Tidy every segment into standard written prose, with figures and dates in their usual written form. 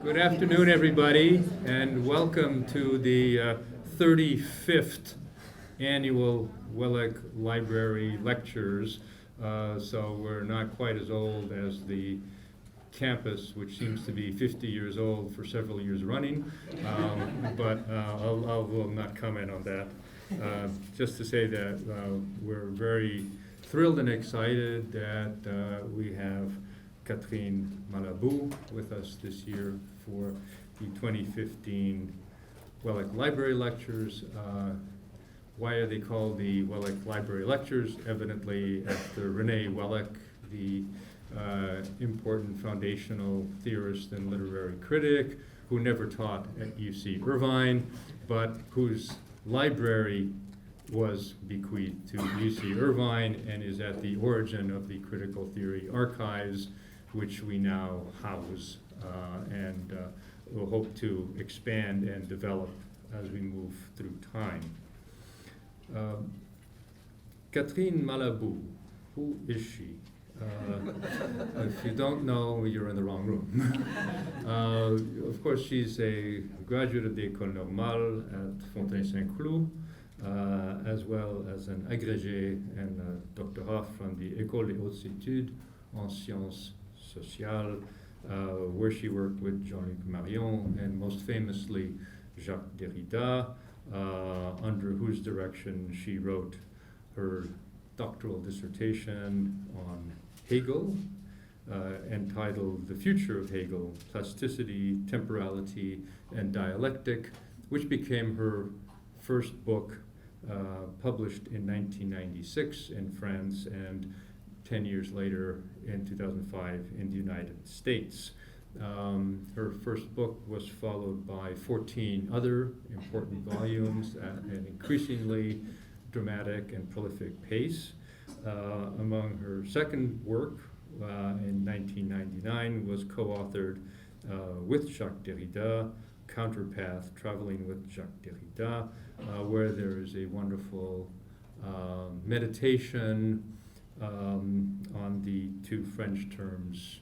Good afternoon, everybody, and welcome to the 35th annual Welleck Library Lectures. So we're not quite as old as the campus, which seems to be 50 years old for several years running, but I will not comment on that. Just to say that we're very thrilled and excited that we have Catherine Malabou with us this year for the 2015 Welleck Library Lectures. Why are they called the Welleck Library Lectures? Evidently, after René Welleck, the important foundational theorist and literary critic who never taught at UC Irvine, but whose library was bequeathed to UC Irvine and is at the origin of the critical theory archives, which we now house and we'll hope to expand and develop as we move through time. Catherine Malabou, who is she? If you don't know, you're in the wrong room. Of course, she's a graduate of the École Normale at Fontaine-Saint-Cloud, as well as an agrégé and a doctorat from the École des Hautes Études en Sciences Sociales, where she worked with Jean-Luc Marion and most famously Jacques Derrida, under whose direction she wrote her doctoral dissertation on Hegel, entitled The Future of Hegel, Plasticity, Temporality, and Dialectic, which became her first book, published in 1996 in France and 10 years later in 2005 in the United States. Her first book was followed by 14 other important volumes at an increasingly dramatic and prolific pace. Among her second work in 1999 was co-authored with Jacques Derrida, Counterpath, Traveling with Jacques Derrida, where there is a wonderful meditation on the two French terms,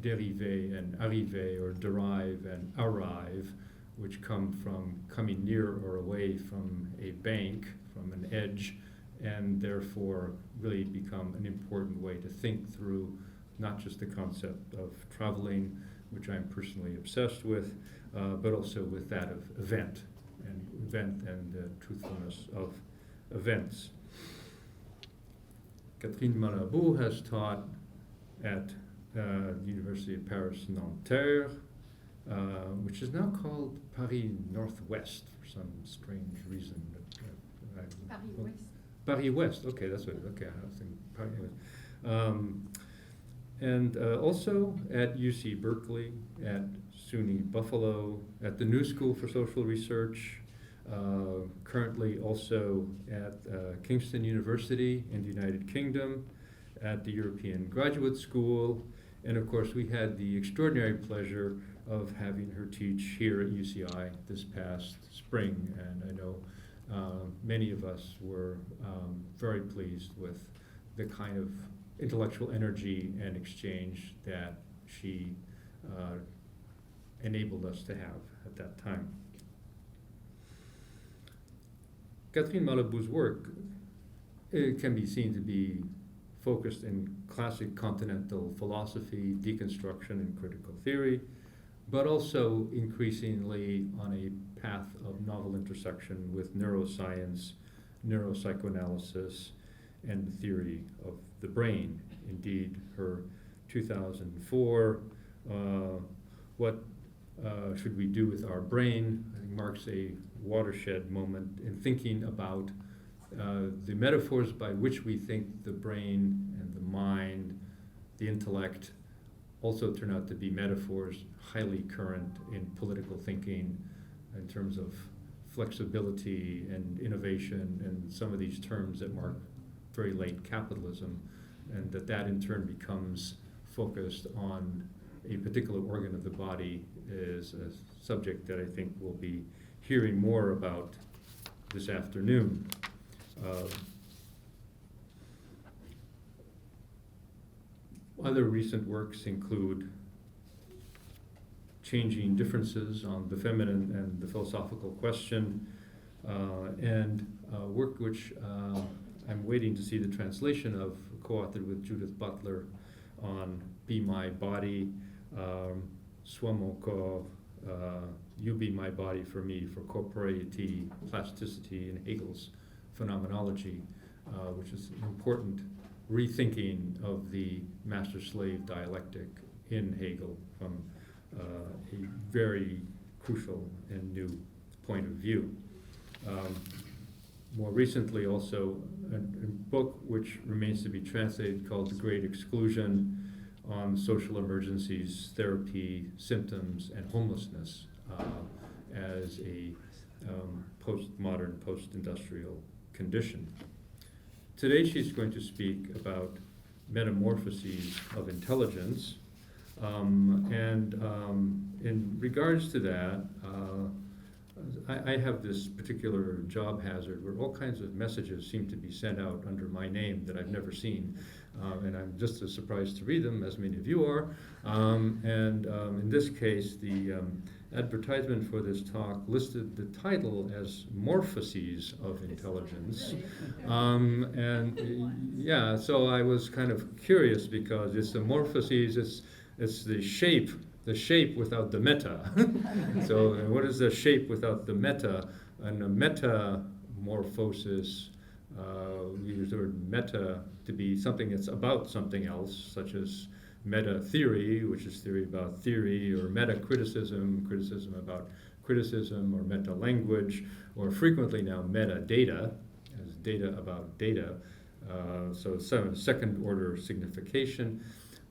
dériver and arriver, or derive and arrive, which come from coming near or away from a bank, from an edge, and therefore really become an important way to think through not just the concept of traveling, which I'm personally obsessed with, but also with that of event and the truthfulness of events. Catherine Malabou has taught at the University of Paris-Nanterre, which is now called Paris Northwest for some strange reason. Paris West. Paris West, okay, that's what, okay, I was thinking Paris West. And also at UC Berkeley, at SUNY Buffalo, at the New School for Social Research, currently also at Kingston University in the United Kingdom, at the European Graduate School, and of course we had the extraordinary pleasure of having her teach here at UCI this past spring, and I know many of us were very pleased with the kind of intellectual energy and exchange that she enabled us to have at that time. Catherine Malabou's work can be seen to be focused in classic continental philosophy, deconstruction, and critical theory, but also increasingly on a path of novel intersection with neuroscience, neuropsychoanalysis, and the theory of the brain. Indeed, her 2004, What Should We Do With Our Brain, I think marks a watershed moment in thinking about the metaphors by which we think the brain and the mind, the intellect, also turn out to be metaphors highly current in political thinking in terms of flexibility and innovation and some of these terms that mark very late capitalism, and that in turn becomes focused on a particular organ of the body is a subject that I think we'll be hearing more about this afternoon. Other recent works include changing differences on the feminine and the philosophical question, and work which I'm waiting to see the translation of, co-authored with Judith Butler, on Be My Body, Sois mon corps, You Be My Body for Me, for corporeity, plasticity, and Hegel's phenomenology, which is an important rethinking of the master-slave dialectic in Hegel from a very crucial and new point of view. More recently also, a book which remains to be translated called The Great Exclusion, on social emergencies, therapy, symptoms, and homelessness as a postmodern, post-industrial condition. Today she's going to speak about metamorphoses of intelligence, and in regards to that, I have this particular job hazard where all kinds of messages seem to be sent out under my name that I've never seen, and I'm just as surprised to read them as many of you are. In this case, the advertisement for this talk listed the title as Morphoses of Intelligence. Yeah, so I was kind of curious because it's the morphoses, it's the shape without the meta. So what is the shape without the meta? And a metamorphosis, we use the word meta to be something that's about something else, such as meta-theory, which is theory about theory, or meta-criticism, criticism about criticism, or meta-language, or frequently now metadata, as data about data. So it's second-order signification.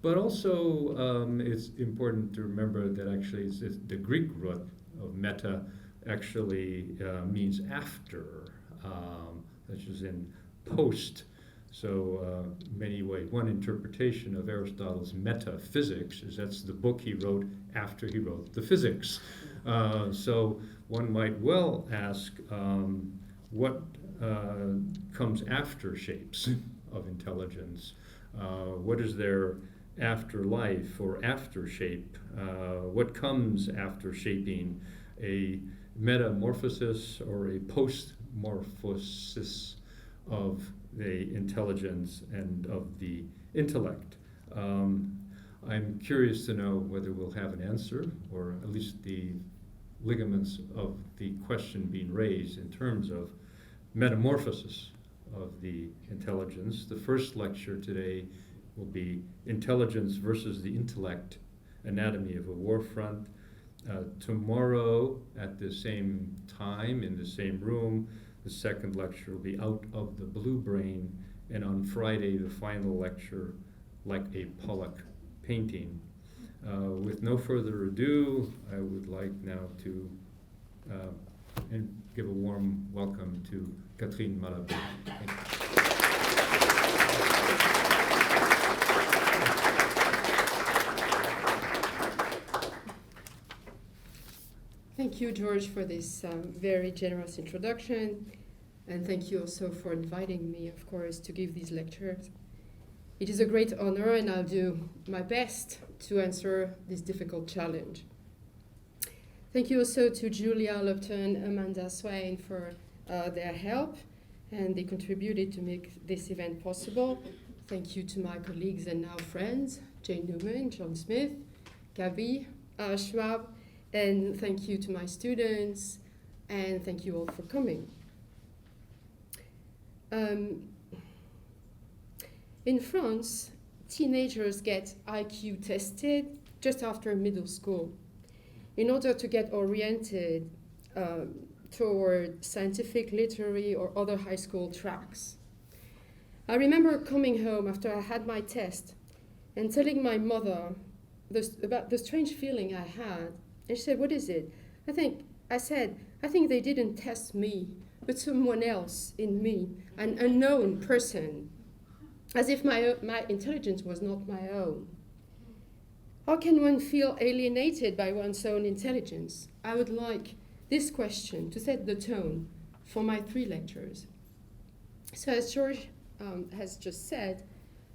But also, it's important to remember that actually it's the Greek root of meta actually means after, such as in post. So many ways, one interpretation of Aristotle's metaphysics is that's the book he wrote after he wrote the physics. So one might well ask what comes after shapes of intelligence? What is their afterlife or after shape? What comes after shaping? A metamorphosis or a postmorphosis of the intelligence and of the intellect? I'm curious to know whether we'll have an answer, or at least the ligaments of the question being raised in terms of metamorphosis of the intelligence. The first lecture today will be Intelligence versus the Intellect, Anatomy of a Warfront. Tomorrow at the same time, in the same room, the second lecture will be Out of the Blue Brain, and on Friday, the final lecture, Like a Pollock Painting. With no further ado, I would like now to give a warm welcome to Catherine Malabou. Thank you. Thank you, George, for this very generous introduction, and thank you also for inviting me, of course, to give these lectures. It is a great honor, and I'll do my best to answer this difficult challenge. Thank you also to Julia Lupton, Amanda Swain for their help, and they contributed to make this event possible. Thank you to my colleagues and now friends, Jane Newman, John Smith, Gabi, Schwab, and thank you to my students, and thank you all for coming. In France, teenagers get IQ tested just after middle school in order to get oriented toward scientific, literary, or other high school tracks. I remember coming home after I had my test and telling my mother about the strange feeling I had. And she said, "What is it?" I said, I think they didn't test me, but someone else in me, an unknown person, as if my intelligence was not my own. How can one feel alienated by one's own intelligence? I would like this question to set the tone for my 3 lectures. So as George has just said,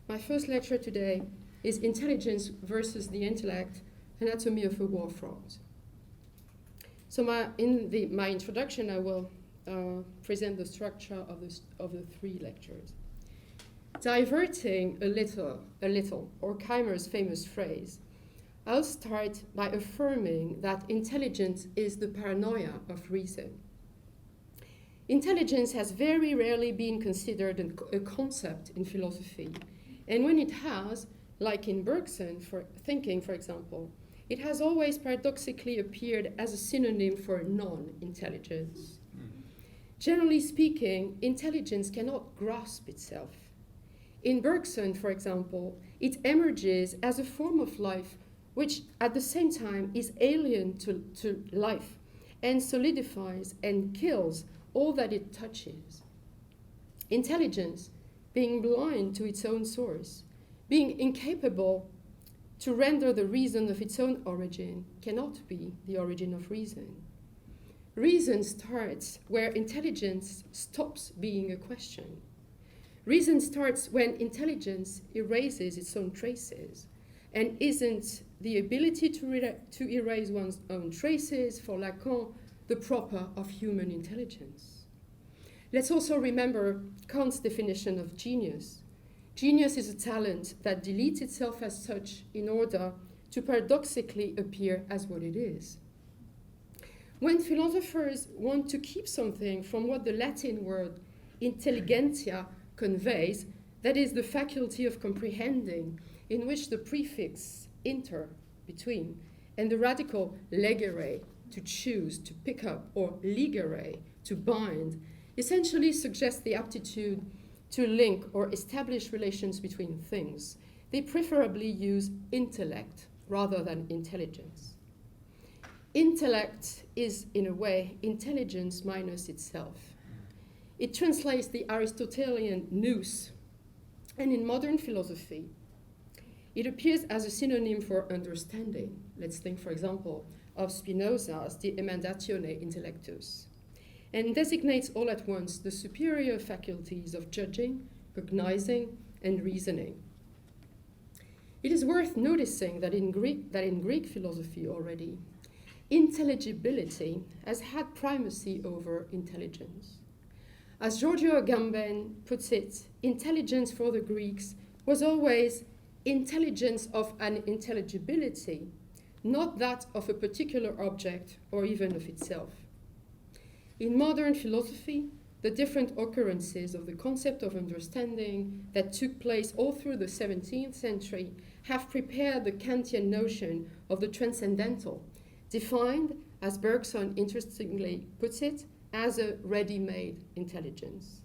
my first lecture today is Intelligence versus the Intellect, Anatomy of a Warfront. So my introduction, I will present the structure of the three lectures. Diverting a little, Horkheimer's famous phrase, I'll start by affirming that intelligence is the paranoia of reason. Intelligence has very rarely been considered a concept in philosophy, and when it has, like in Bergson thinking, for example, it has always paradoxically appeared as a synonym for non-intelligence. Generally speaking, intelligence cannot grasp itself. In Bergson, for example, it emerges as a form of life which at the same time is alien to life and solidifies and kills all that it touches. Intelligence, being blind to its own source, being incapable to render the reason of its own origin, cannot be the origin of reason. Reason starts where intelligence stops being a question. Reason starts when intelligence erases its own traces, and isn't the ability to erase one's own traces, for Lacan, the proper of human intelligence. Let's also remember Kant's definition of genius. Genius is a talent that deletes itself as such in order to paradoxically appear as what it is. When philosophers want to keep something from what the Latin word intelligentia conveys, that is the faculty of comprehending, in which the prefix inter, between, and the radical legere, to choose, to pick up, or ligere, to bind, essentially suggests the aptitude to link or establish relations between things. They preferably use intellect rather than intelligence. Intellect is, in a way, intelligence minus itself. It translates the Aristotelian nous, and in modern philosophy, it appears as a synonym for understanding. Let's think, for example, of Spinoza's De Emendatione Intellectus, and designates all at once the superior faculties of judging, cognizing, and reasoning. It is worth noticing that in Greek philosophy already, intelligibility has had primacy over intelligence. As Giorgio Agamben puts it, intelligence for the Greeks was always intelligence of an intelligibility, not that of a particular object or even of itself. In modern philosophy, the different occurrences of the concept of understanding that took place all through the 17th century have prepared the Kantian notion of the transcendental, defined, as Bergson interestingly puts it, as a ready-made intelligence.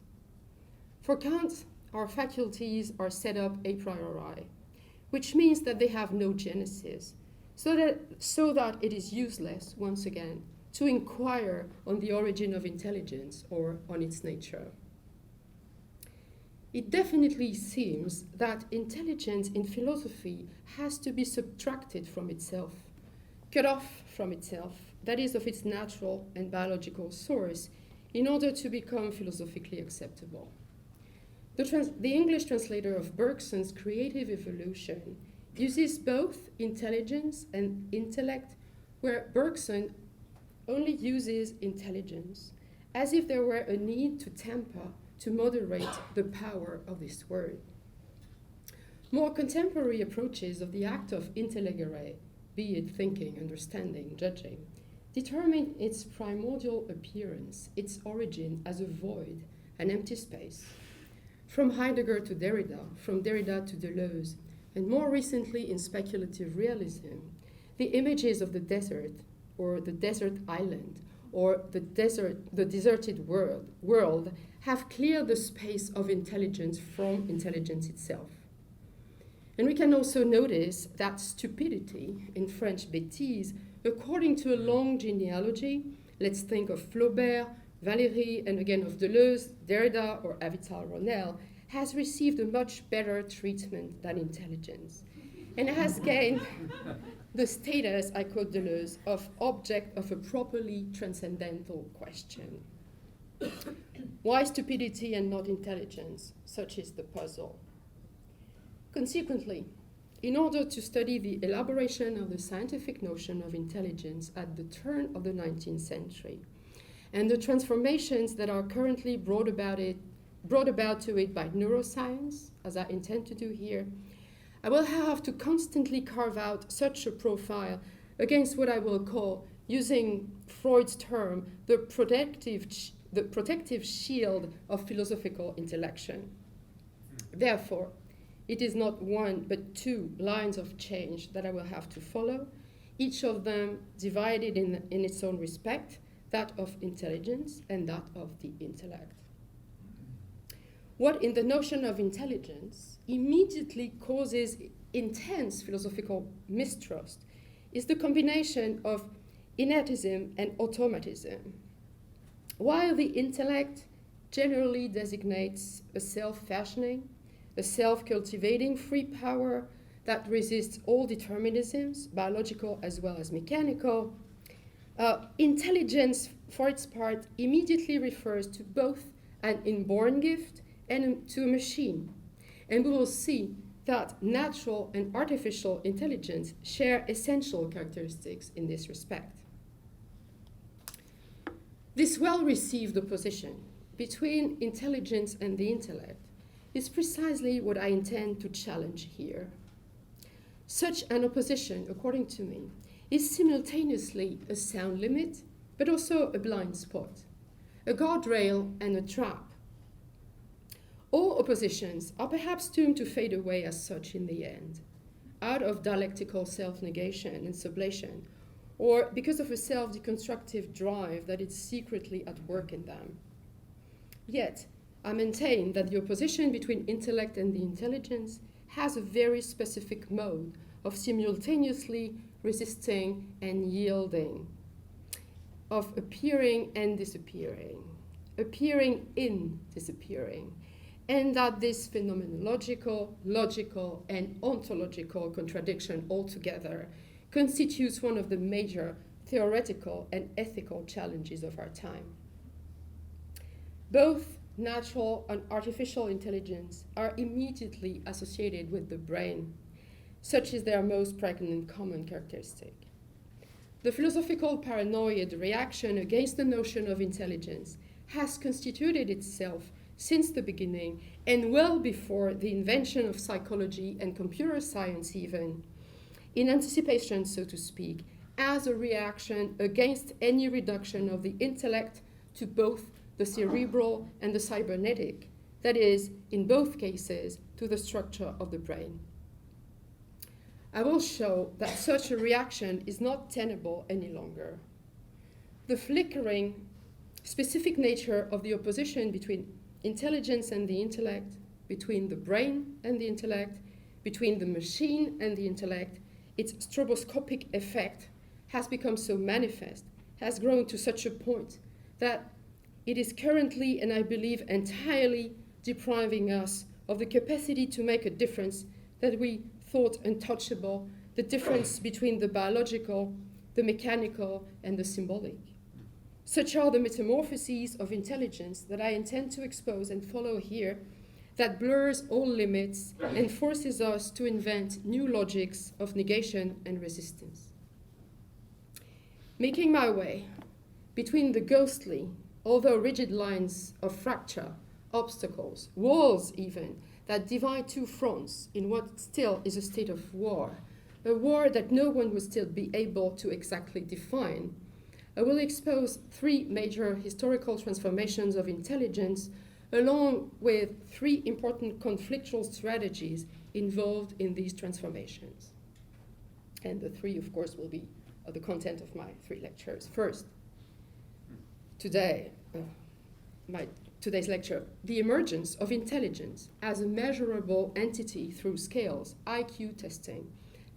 For Kant, our faculties are set up a priori, which means that they have no genesis, so that it is useless, once again, to inquire on the origin of intelligence or on its nature. It definitely seems that intelligence in philosophy has to be subtracted from itself, cut off from itself, that is, of its natural and biological source, in order to become philosophically acceptable. The English translator of Bergson's Creative Evolution uses both intelligence and intellect, where Bergson only uses intelligence, as if there were a need to temper, to moderate the power of this word. More contemporary approaches of the act of intelligere, be it thinking, understanding, judging, determine its primordial appearance, its origin as a void, an empty space. From Heidegger to Derrida, from Derrida to Deleuze, and more recently in speculative realism, the images of the desert, or the desert island, or the deserted world have cleared the space of intelligence from intelligence itself. And we can also notice that stupidity, in French bêtise, according to a long genealogy, let's think of Flaubert, Valéry, and again of Deleuze, Derrida, or Avital Ronel, has received a much better treatment than intelligence, and has gained the status, I quote Deleuze, of object of a properly transcendental question. Why stupidity and not intelligence? Such is the puzzle. Consequently, in order to study the elaboration of the scientific notion of intelligence at the turn of the 19th century and the transformations that are currently brought about to it by neuroscience, as I intend to do here, I will have to constantly carve out such a profile against what I will call, using Freud's term, the protective shield of philosophical intellection. Therefore, it is not one but two lines of change that I will have to follow, each of them divided in its own respect, that of intelligence and that of the intellect. What in the notion of intelligence immediately causes intense philosophical mistrust is the combination of innatism and automatism. While the intellect generally designates a self-fashioning, a self-cultivating free power that resists all determinisms, biological as well as mechanical, intelligence, for its part, immediately refers to both an inborn gift and to a machine. And we will see that natural and artificial intelligence share essential characteristics in this respect. This well-received opposition between intelligence and the intellect is precisely what I intend to challenge here. Such an opposition, according to me, is simultaneously a sound limit, but also a blind spot, a guardrail and a trap. All oppositions are perhaps doomed to fade away as such in the end, out of dialectical self-negation and sublation, or because of a self-deconstructive drive that is secretly at work in them. Yet, I maintain that the opposition between intellect and the intelligence has a very specific mode of simultaneously resisting and yielding, of appearing and disappearing, appearing in disappearing, and that this phenomenological, logical, and ontological contradiction altogether constitutes one of the major theoretical and ethical challenges of our time. Both natural and artificial intelligence are immediately associated with the brain. Such is their most pregnant common characteristic. The philosophical paranoid reaction against the notion of intelligence has constituted itself since the beginning and well before the invention of psychology and computer science even, in anticipation, so to speak, as a reaction against any reduction of the intellect to both the cerebral and the cybernetic, that is, in both cases, to the structure of the brain. I will show that such a reaction is not tenable any longer. The flickering, specific nature of the opposition between intelligence and the intellect, between the brain and the intellect, between the machine and the intellect, its stroboscopic effect has become so manifest, has grown to such a point that it is currently, and I believe entirely, depriving us of the capacity to make a difference that we thought untouchable, the difference between the biological, the mechanical, and the symbolic. Such are the metamorphoses of intelligence that I intend to expose and follow here, that blurs all limits and forces us to invent new logics of negation and resistance. Making my way between the ghostly, although rigid lines of fracture, obstacles, walls even, that divide two fronts in what still is a state of war, a war that no one will still be able to exactly define, I will expose three major historical transformations of intelligence, along with three important conflictual strategies involved in these transformations. And the three, of course, will be the content of my three lectures. First, today's lecture, the emergence of intelligence as a measurable entity through scales, IQ testing,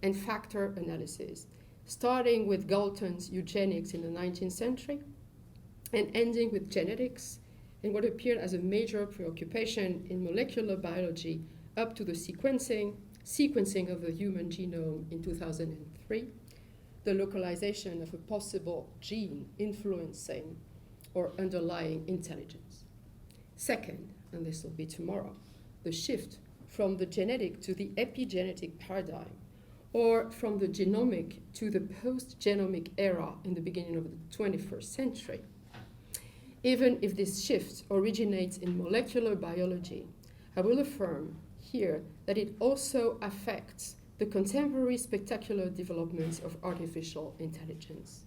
and factor analysis, starting with Galton's eugenics in the 19th century and ending with genetics and what appeared as a major preoccupation in molecular biology up to the sequencing of the human genome in 2003, the localization of a possible gene influencing or underlying intelligence. Second, and this will be tomorrow, the shift from the genetic to the epigenetic paradigm, or from the genomic to the post-genomic era in the beginning of the 21st century. Even if this shift originates in molecular biology, I will affirm here that it also affects the contemporary spectacular developments of artificial intelligence.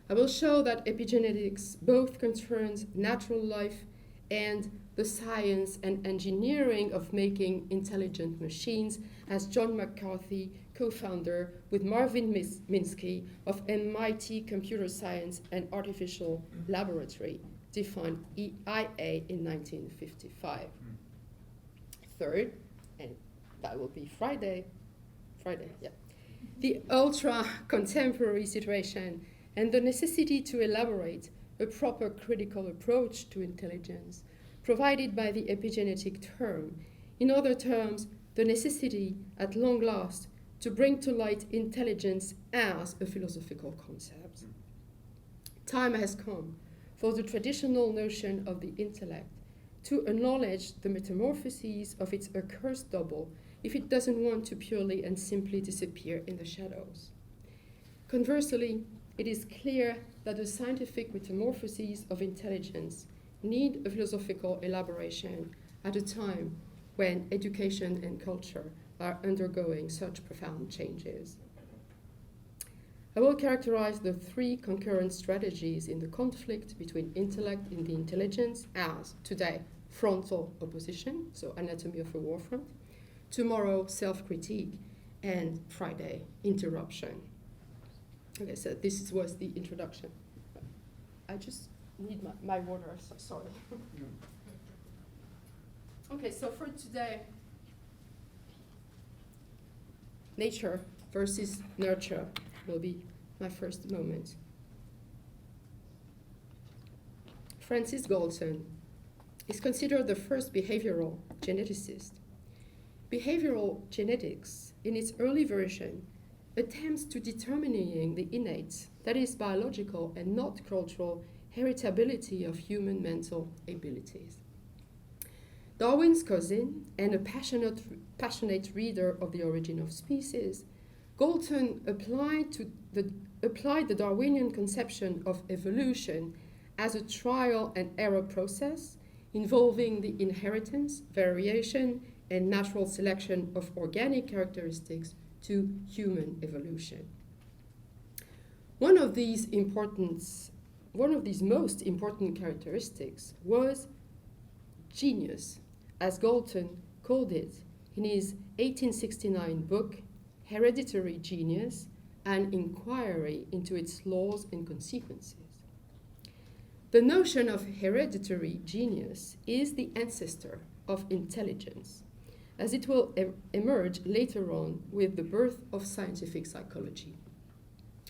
I will show that epigenetics both concerns natural life and the science and engineering of making intelligent machines, as John McCarthy, co-founder with Marvin Minsky of MIT Computer Science and Artificial Laboratory, defined IA in 1955. Third, and that will be Friday, yeah. The ultra-contemporary situation and the necessity to elaborate a proper critical approach to intelligence provided by the epigenetic term. In other terms, the necessity, at long last, to bring to light intelligence as a philosophical concept. Time has come for the traditional notion of the intellect to acknowledge the metamorphoses of its accursed double if it doesn't want to purely and simply disappear in the shadows. Conversely, it is clear that the scientific metamorphoses of intelligence need a philosophical elaboration at a time when education and culture are undergoing such profound changes. I will characterize the three concurrent strategies in the conflict between intellect and the intelligence as today, frontal opposition, so anatomy of a warfront, tomorrow, self-critique, and Friday, interruption. Okay, so this was the introduction. I just need my water, so sorry. Okay, so for today, nature versus nurture will be my first moment. Francis Galton is considered the first behavioral geneticist. Behavioral genetics, in its early version, attempts to determining the innate, that is biological and not cultural, heritability of human mental abilities. Darwin's cousin and a passionate reader of The Origin of Species, Galton applied the Darwinian conception of evolution as a trial and error process involving the inheritance, variation, and natural selection of organic characteristics to human evolution. One of these most important characteristics was genius, as Galton called it in his 1869 book, Hereditary Genius, an inquiry into its laws and consequences. The notion of hereditary genius is the ancestor of intelligence, as it will emerge later on with the birth of scientific psychology.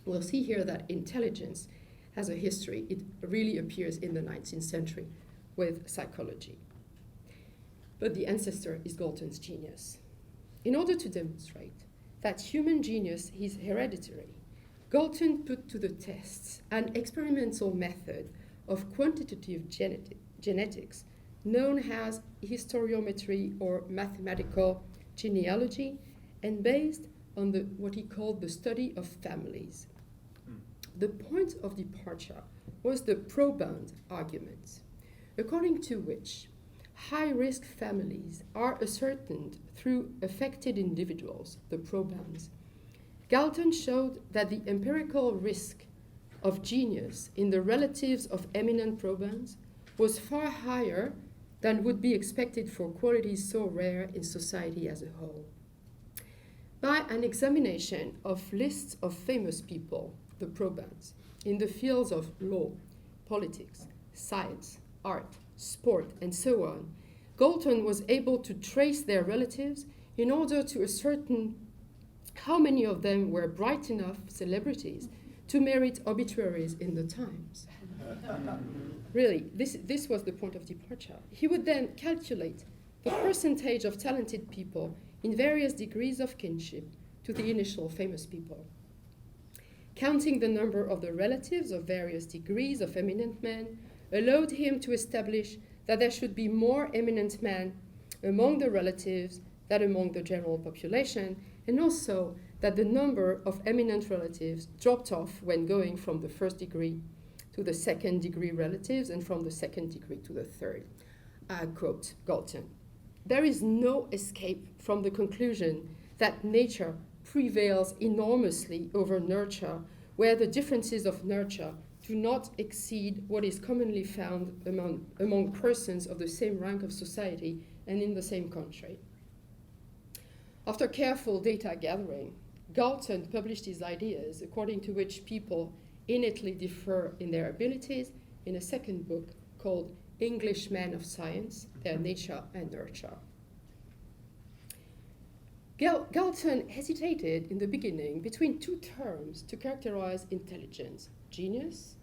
We'll see here that intelligence has a history. It really appears in the 19th century with psychology. But the ancestor is Galton's genius. In order to demonstrate that human genius is hereditary, Galton put to the test an experimental method of quantitative genetics known as historiometry or mathematical genealogy, and based on what he called the study of families. The point of departure was the proband argument, according to which high-risk families are ascertained through affected individuals, the probands. Galton showed that the empirical risk of genius in the relatives of eminent probands was far higher than would be expected for qualities so rare in society as a whole. By an examination of lists of famous people, the probands, in the fields of law, politics, science, art, sport, and so on, Galton was able to trace their relatives in order to ascertain how many of them were bright enough celebrities to merit obituaries in the Times. Really, this was the point of departure. He would then calculate the percentage of talented people in various degrees of kinship to the initial famous people. Counting the number of the relatives of various degrees of eminent men allowed him to establish that there should be more eminent men among the relatives than among the general population, and also that the number of eminent relatives dropped off when going from the first degree to the second degree relatives and from the second degree to the third. I quote Galton. There is no escape from the conclusion that nature prevails enormously over nurture, where the differences of nurture do not exceed what is commonly found among persons of the same rank of society and in the same country. After careful data gathering, Galton published his ideas according to which people innately differ in their abilities in a second book called English Men of Science, Their Nature and Nurture. Galton hesitated in the beginning between two terms to characterize intelligence: genius,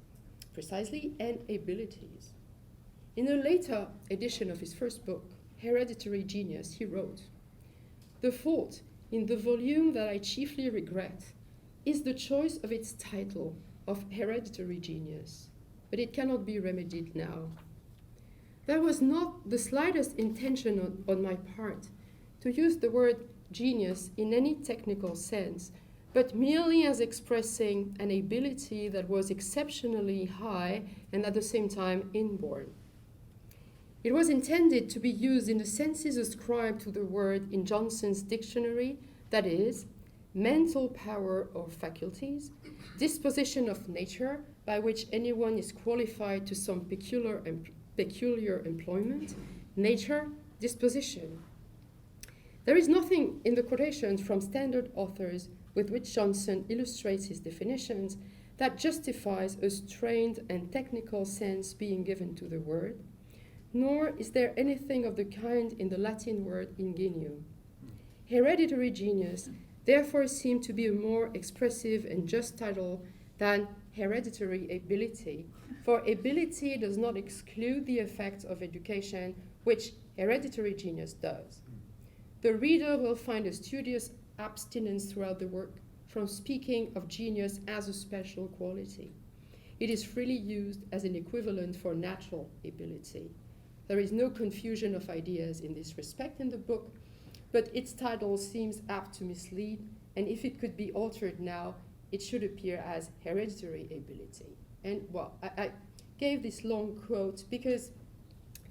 precisely, and abilities. In a later edition of his first book, Hereditary Genius, he wrote, "The fault in the volume that I chiefly regret is the choice of its title of Hereditary Genius, but it cannot be remedied now. There was not the slightest intention on my part to use the word genius in any technical sense, but merely as expressing an ability that was exceptionally high and at the same time inborn. It was intended to be used in the senses ascribed to the word in Johnson's dictionary, that is, mental power or faculties, disposition of nature by which anyone is qualified to some peculiar employment, nature, disposition. There is nothing in the quotations from standard authors with which Johnson illustrates his definitions that justifies a strained and technical sense being given to the word, nor is there anything of the kind in the Latin word ingenium. Hereditary genius therefore seemed to be a more expressive and just title than hereditary ability, for ability does not exclude the effects of education, which hereditary genius does. The reader will find a studious abstinence throughout the work from speaking of genius as a special quality. It is freely used as an equivalent for natural ability. There is no confusion of ideas in this respect in the book, but its title seems apt to mislead, and if it could be altered now, it should appear as hereditary ability. And well, I gave this long quote because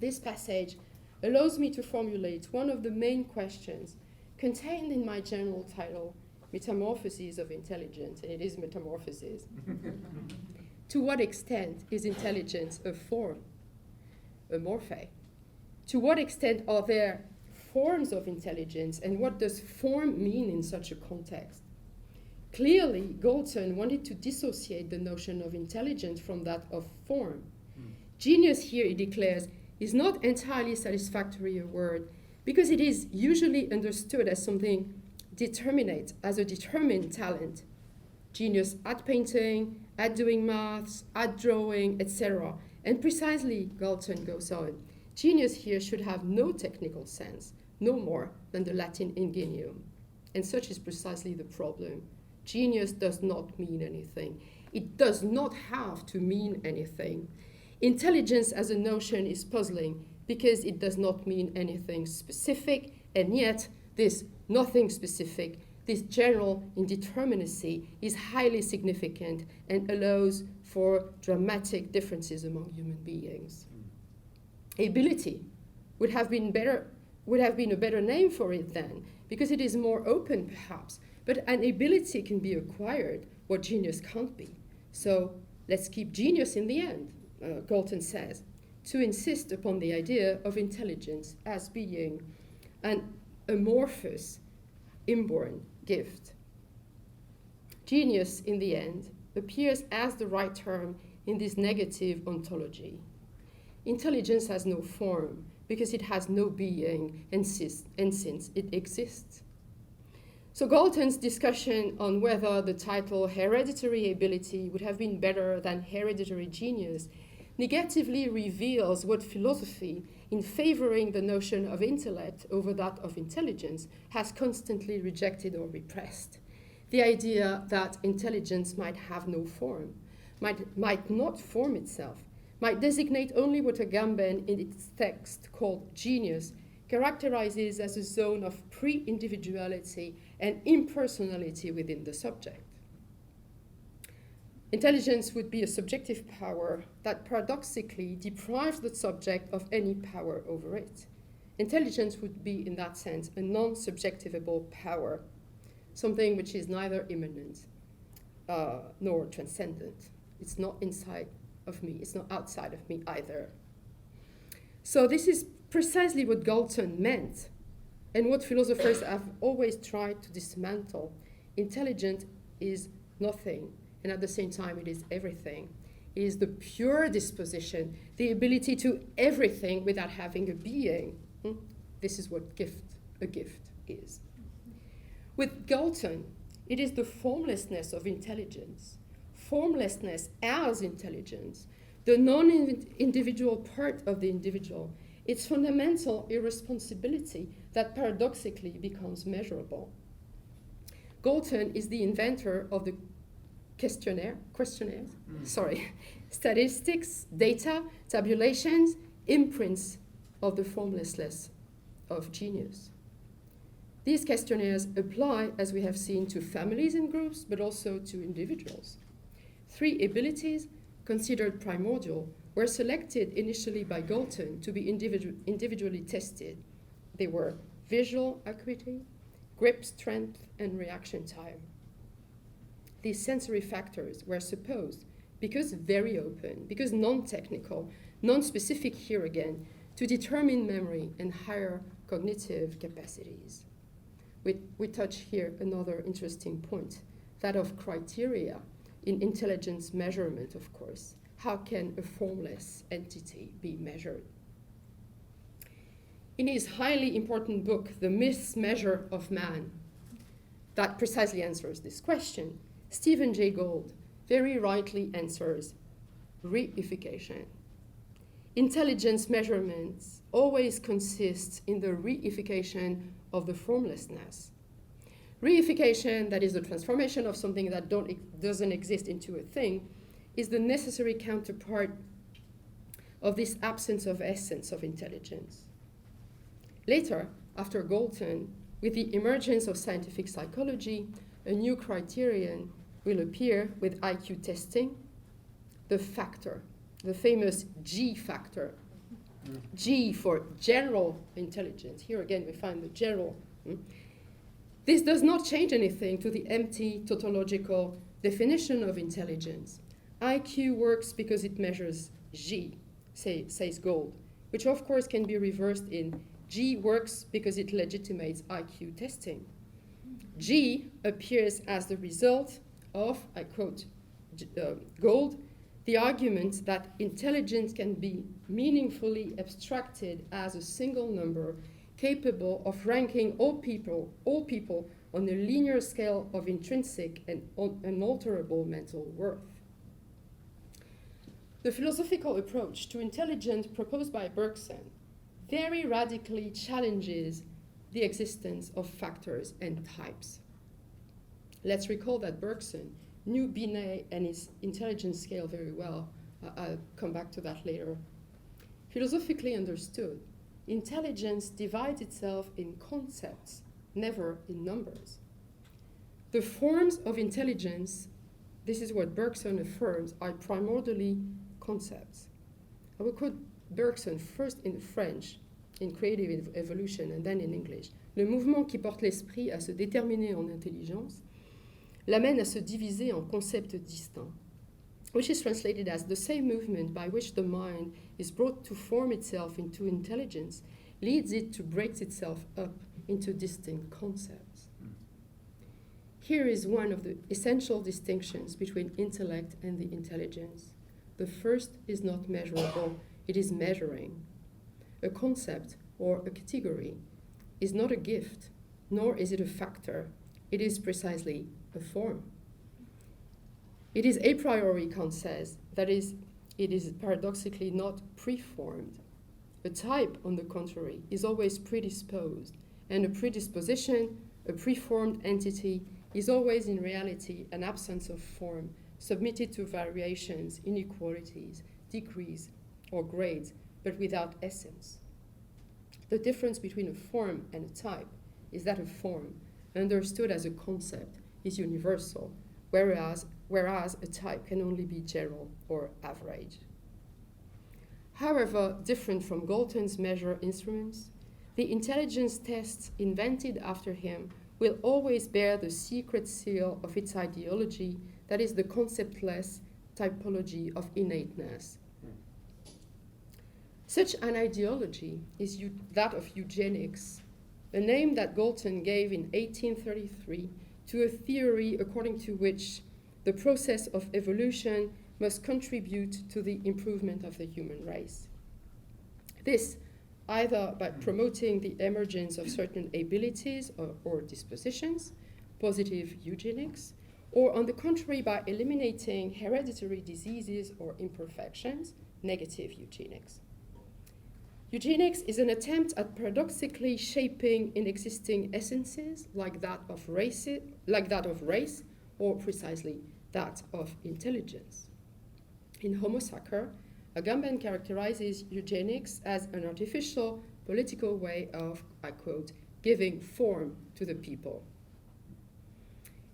this passage allows me to formulate one of the main questions contained in my general title, Metamorphoses of Intelligence, and it is metamorphosis. To what extent is intelligence a form, a morphe? To what extent are there forms of intelligence, and what does form mean in such a context? Clearly, Galton wanted to dissociate the notion of intelligence from that of form. Genius here, he declares, is not entirely satisfactory a word because it is usually understood as something determinate, as a determined talent. Genius at painting, at doing maths, at drawing, etc. And precisely, Galton goes on, genius here should have no technical sense, no more than the Latin ingenium. And such is precisely the problem. Genius does not mean anything. It does not have to mean anything. Intelligence as a notion is puzzling because it does not mean anything specific, and yet this nothing specific, this general indeterminacy is highly significant and allows for dramatic differences among human beings. Ability would have been a better name for it then, because it is more open perhaps, but an ability can be acquired, what genius can't be. So let's keep genius in the end, Galton says, to insist upon the idea of intelligence as being an amorphous, inborn gift. Genius, in the end, appears as the right term in this negative ontology. Intelligence has no form because it has no being, and since it exists. So Galton's discussion on whether the title hereditary ability would have been better than hereditary genius negatively reveals what philosophy, in favoring the notion of intellect over that of intelligence, has constantly rejected or repressed. The idea that intelligence might have no form, might not form itself, might designate only what Agamben in its text called genius, characterizes as a zone of pre-individuality and impersonality within the subject. Intelligence would be a subjective power that paradoxically deprives the subject of any power over it. Intelligence would be, in that sense, a non-subjectivable power, something which is neither immanent nor transcendent. It's not inside of me, it's not outside of me either. So this is precisely what Galton meant, and what philosophers have always tried to dismantle. Intelligence is nothing, and at the same time it is everything. It is the pure disposition, the ability to everything without having a being. This is what a gift is. With Galton, it is the formlessness of intelligence, formlessness as intelligence, the non-individual part of the individual, its fundamental irresponsibility that paradoxically becomes measurable. Galton is the inventor of the questionnaires, statistics, data, tabulations, imprints of the formlessness of genius. These questionnaires apply, as we have seen, to families and groups, but also to individuals. 3 abilities considered primordial were selected initially by Galton to be individually tested. They were visual acuity, grip strength, and reaction time. These sensory factors were supposed, because very open, because non-technical, non-specific here again, to determine memory and higher cognitive capacities. We touch here another interesting point, that of criteria in intelligence measurement, of course. How can a formless entity be measured? In his highly important book, The Mismeasure of Man, that precisely answers this question, Stephen Jay Gould very rightly answers reification. Intelligence measurements always consist in the reification of the formlessness. Reification, that is the transformation of something that doesn't exist into a thing, is the necessary counterpart of this absence of essence of intelligence. Later, after Galton, with the emergence of scientific psychology, a new criterion will appear with IQ testing, the factor, the famous G factor. G for general intelligence. Here again we find the general. This does not change anything to the empty tautological definition of intelligence. IQ works because it measures G, says Gould, which of course can be reversed in G works because it legitimates IQ testing. G appears as the result of, I quote Gould, the argument that intelligence can be meaningfully abstracted as a single number capable of ranking all people on a linear scale of intrinsic and unalterable mental worth. The philosophical approach to intelligence proposed by Bergson very radically challenges the existence of factors and types. Let's recall that Bergson knew Binet and his intelligence scale very well. I'll come back to that later. Philosophically understood, intelligence divides itself in concepts, never in numbers. The forms of intelligence, this is what Bergson affirms, are primordially concepts. I will quote Bergson first in French, in Creative Evolution, and then in English. Le mouvement qui porte l'esprit à se déterminer en intelligence l'amène à se diviser en concepts distincts, which is translated as the same movement by which the mind is brought to form itself into intelligence leads it to break itself up into distinct concepts. Here is one of the essential distinctions between intellect and the intelligence. The first is not measurable, it is measuring. A concept or a category is not a gift, nor is it a factor. It is precisely a form. It is a priori, Kant says, that is, it is paradoxically not preformed. A type, on the contrary, is always predisposed, and a predisposition, a preformed entity, is always in reality an absence of form, submitted to variations, inequalities, degrees, or grades, but without essence. The difference between a form and a type is that a form, understood as a concept, is universal, whereas a type can only be general or average. However, different from Galton's measure instruments, the intelligence tests invented after him will always bear the secret seal of its ideology, that is the conceptless typology of innateness. Such an ideology is that of eugenics, a name that Galton gave in 1833 to a theory according to which the process of evolution must contribute to the improvement of the human race. This, either by promoting the emergence of certain abilities or dispositions, positive eugenics, or on the contrary by eliminating hereditary diseases or imperfections, negative eugenics. Eugenics is an attempt at paradoxically shaping in existing essences like that of race, or precisely that of intelligence. In Homo Sacer, Agamben characterizes eugenics as an artificial political way of, I quote, giving form to the people.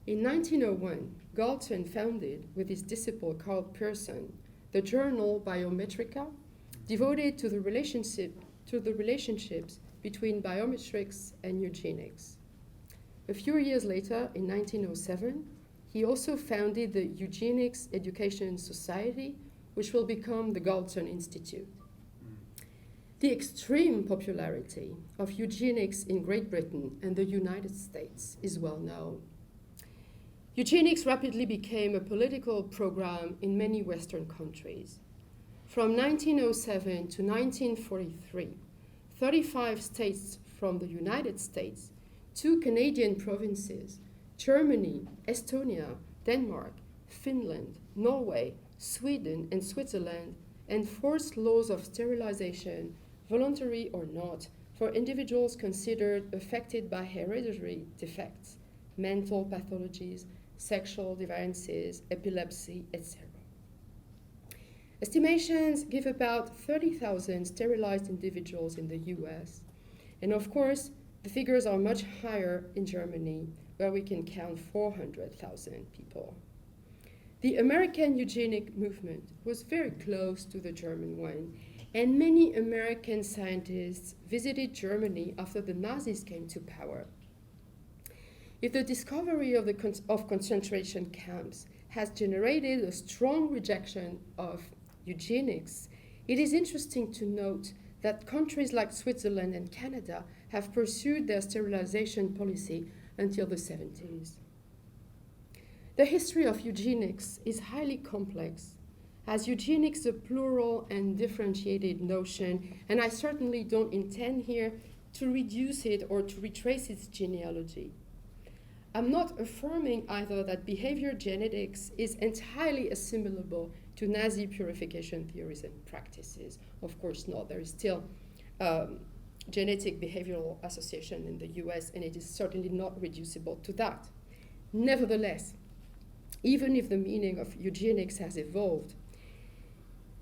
In 1901, Galton founded, with his disciple Carl Pearson, the journal Biometrica, devoted to the relationships between biometrics and eugenics. A few years later, in 1907, he also founded the Eugenics Education Society, which will become the Galton Institute. The extreme popularity of eugenics in Great Britain and the United States is well known. Eugenics rapidly became a political program in many Western countries. From 1907 to 1943, 35 states from the United States, 2 Canadian provinces, Germany, Estonia, Denmark, Finland, Norway, Sweden, and Switzerland enforced laws of sterilization, voluntary or not, for individuals considered affected by hereditary defects, mental pathologies, sexual deviances, epilepsy, etc. Estimations give about 30,000 sterilized individuals in the US. And of course, the figures are much higher in Germany, where we can count 400,000 people. The American eugenic movement was very close to the German one, and many American scientists visited Germany after the Nazis came to power. If the discovery of concentration camps has generated a strong rejection of eugenics, it is interesting to note that countries like Switzerland and Canada have pursued their sterilization policy until the 70s. The history of eugenics is highly complex, as eugenics is a plural and differentiated notion, and I certainly don't intend here to reduce it or to retrace its genealogy. I'm not affirming either that behavior genetics is entirely assimilable to Nazi purification theories and practices. Of course not. There is still genetic behavioral association in the US, and it is certainly not reducible to that. Nevertheless, even if the meaning of eugenics has evolved,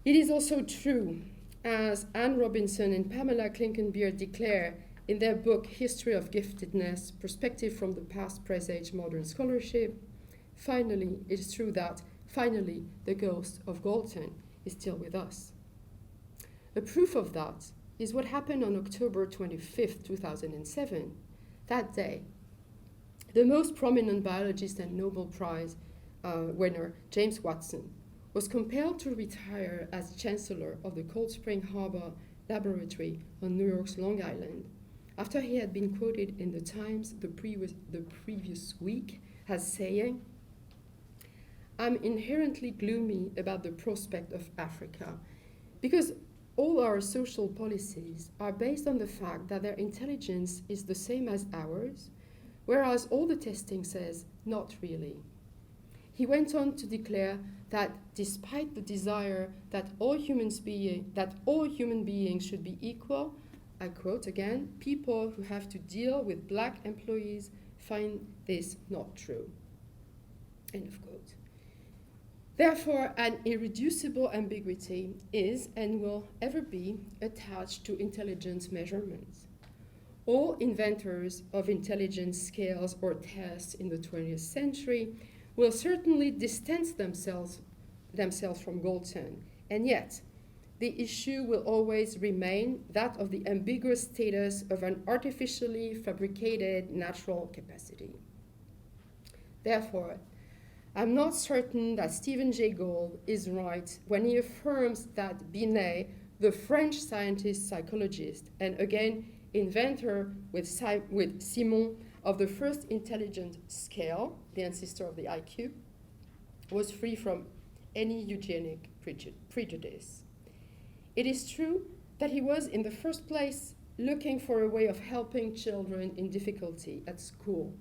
it is also true, as Anne Robinson and Pamela Klinkenbeer declare in their book, History of Giftedness, Perspective from the Past, Presage, Modern Scholarship, finally, it is true that, finally, the ghost of Galton is still with us. A proof of that is what happened on October 25th, 2007. That day, the most prominent biologist and Nobel Prize winner, James Watson, was compelled to retire as chancellor of the Cold Spring Harbor Laboratory on New York's Long Island, after he had been quoted in the Times the previous week as saying, "I'm inherently gloomy about the prospect of Africa, because all our social policies are based on the fact that their intelligence is the same as ours, whereas all the testing says not really." He went on to declare that despite the desire that all human beings should be equal, I quote again, "people who have to deal with black employees find this not true." End of quote. Therefore, an irreducible ambiguity is and will ever be attached to intelligence measurements. All inventors of intelligence scales or tests in the 20th century will certainly distance themselves from Galton, and yet the issue will always remain that of the ambiguous status of an artificially fabricated natural capacity. Therefore, I'm not certain that Stephen Jay Gould is right when he affirms that Binet, the French scientist psychologist, and again inventor with Simon of the first intelligent scale, the ancestor of the IQ, was free from any eugenic prejudice. It is true that he was, in the first place, looking for a way of helping children in difficulty at school.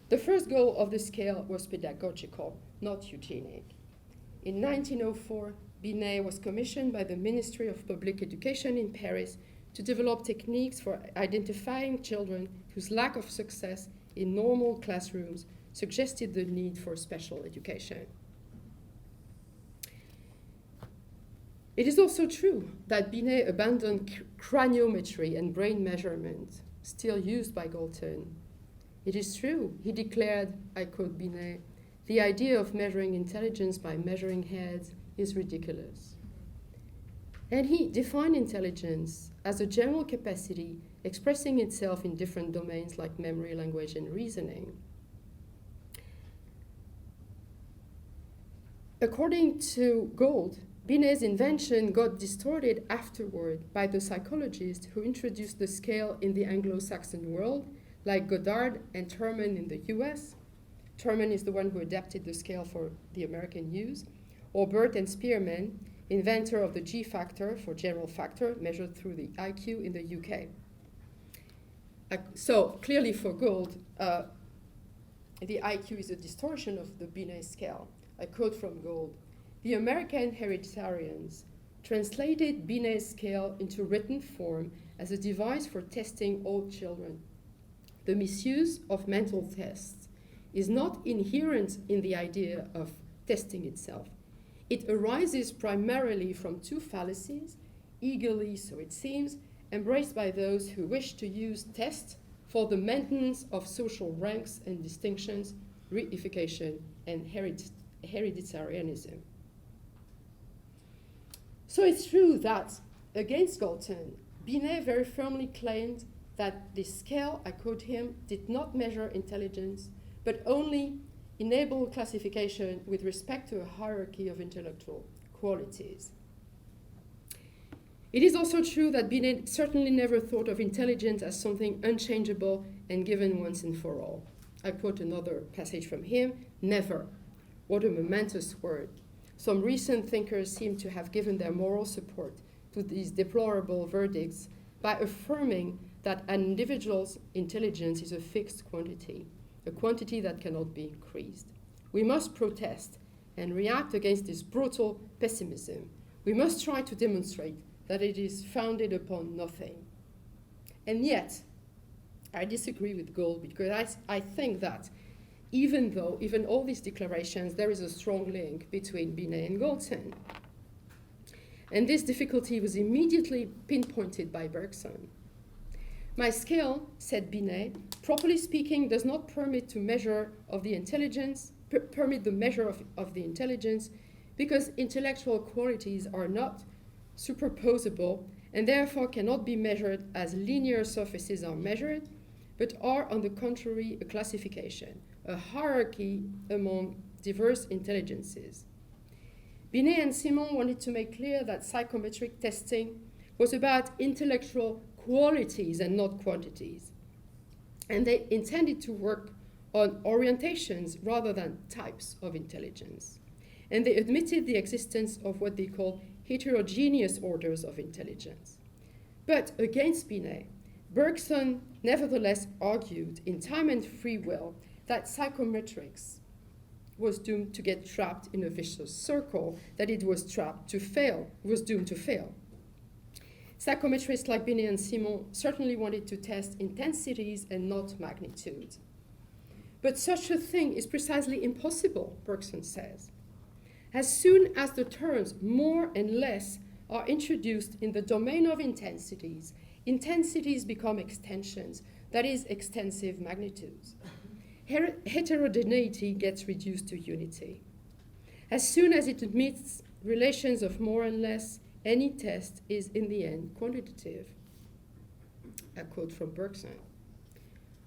The first goal of the scale was pedagogical, not eugenic. In 1904, Binet was commissioned by the Ministry of Public Education in Paris to develop techniques for identifying children whose lack of success in normal classrooms suggested the need for special education. It is also true that Binet abandoned craniometry and brain measurement, still used by Galton. It is true, he declared, I quote Binet, "The idea of measuring intelligence by measuring heads is ridiculous." And he defined intelligence as a general capacity expressing itself in different domains like memory, language, and reasoning. According to Gould, Binet's invention got distorted afterward by the psychologists who introduced the scale in the Anglo-Saxon world, like Goddard and Terman in the US. Terman is the one who adapted the scale for the American use, or Burt and Spearman, inventor of the G factor for general factor measured through the IQ in the UK. So clearly for Gould, the IQ is a distortion of the Binet scale. I quote from Gould, "The American hereditarians translated Binet's scale into written form as a device for testing all children. The misuse of mental tests is not inherent in the idea of testing itself. It arises primarily from two fallacies, eagerly, so it seems, embraced by those who wish to use tests for the maintenance of social ranks and distinctions, reification, and hereditarianism." So it's true that, against Galton, Binet very firmly claimed that the scale, I quote him, did not measure intelligence, but only enable classification with respect to a hierarchy of intellectual qualities. It is also true that Binet certainly never thought of intelligence as something unchangeable and given once and for all. I quote another passage from him, "Never." What a momentous word. Some recent thinkers seem to have given their moral support to these deplorable verdicts by affirming that an individual's intelligence is a fixed quantity, a quantity that cannot be increased. We must protest and react against this brutal pessimism. We must try to demonstrate that it is founded upon nothing. And yet, I disagree with Gould because I think that even all these declarations, there is a strong link between Binet and Galton. And this difficulty was immediately pinpointed by Bergson. "My scale," said Binet, "properly speaking, does not permit the measure of the intelligence because intellectual qualities are not superposable and therefore cannot be measured as linear surfaces are measured, but are, on the contrary, a classification, a hierarchy among diverse intelligences." Binet and Simon wanted to make clear that psychometric testing was about intellectual qualities and not quantities. And they intended to work on orientations rather than types of intelligence. And they admitted the existence of what they called heterogeneous orders of intelligence. But against Binet, Bergson nevertheless argued in Time and Free Will that psychometrics was doomed to get trapped in a vicious circle, that it was doomed to fail. Psychometrists like Binet and Simon certainly wanted to test intensities and not magnitudes. But such a thing is precisely impossible, Bergson says. As soon as the terms more and less are introduced in the domain of intensities, intensities become extensions, that is, extensive magnitudes. Heterogeneity gets reduced to unity. As soon as it admits relations of more and less, any test is in the end quantitative. A quote from Bergson.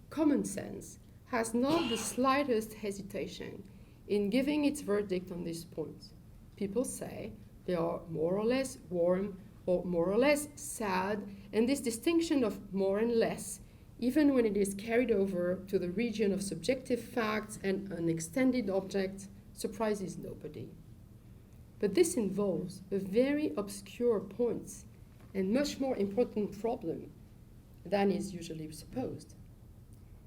Common sense has not the slightest hesitation in giving its verdict on this point. People say they are more or less warm or more or less sad, and this distinction of more and less, even when it is carried over to the region of subjective facts and an extended object, surprises nobody. But this involves a very obscure point and much more important problem than is usually supposed.